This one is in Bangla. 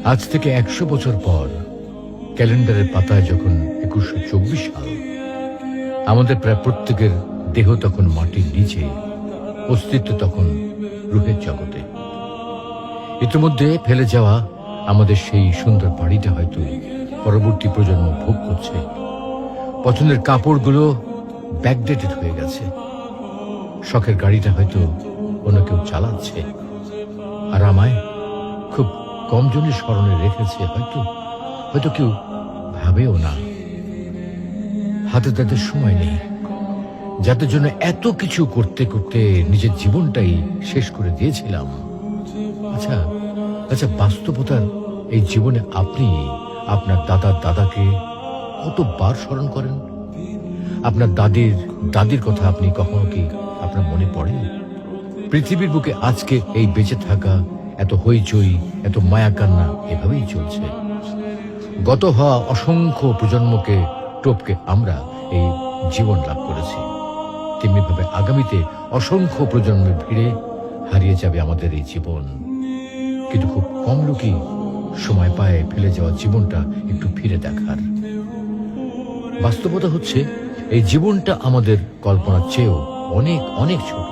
আজ থেকে 100 বছর পর ক্যালেন্ডারের পাতায় যখন 2124 সাল, আমাদের প্রায় প্রত্যেকের দেহ তখন মাটির নিচে, অস্তিত্ব তখন রূহের জগতে। ইতিমধ্যে ফেলে যাওয়া আমাদের সেই সুন্দর বাড়িটা হয়তো পরবর্তী প্রজন্ম ভোগ করছে। পছন্দের কাপড়গুলো ব্যাকডেটেড হয়ে গেছে। শখের গাড়িটা হয়তো অন্য কেউ চালাচ্ছে, আর আমায় খুব কম জনের স্মরণে রেখেছে, হয়তো কেউ ভাবেও না। হাতে তাদের সময় নেই, যাদের জন্য এত কিছু করতে করতে নিজের জীবনটাই শেষ করে দিয়েছিলাম। আচ্ছা, বাস্তবতার এই জীবনে আপনি আপনার দাদার দাদাকে কতবার স্মরণ করেন? আপনার দাদির কথা আপনি কখনো কি আপনার মনে পড়ে? পৃথিবীর বুকে আজকে এই বেঁচে থাকা, এত হইচই, এত মায়া কান্না এভাবেই চলছে। গত হওয়া অসংখ্য প্রজন্মকে টপকে আমরা এই জীবন লাভ করেছি। তেমনিভাবে আগামীতে অসংখ্য প্রজন্মের ভিড়ে হারিয়ে যাবে আমাদের এই জীবন। কিন্তু খুব কম লোকই সময় পায় ফেলে যাওয়া জীবনটা একটু ফিরে দেখার। বাস্তবতা হচ্ছে এই জীবনটা আমাদের কল্পনার চেয়েও অনেক অনেক ছোট।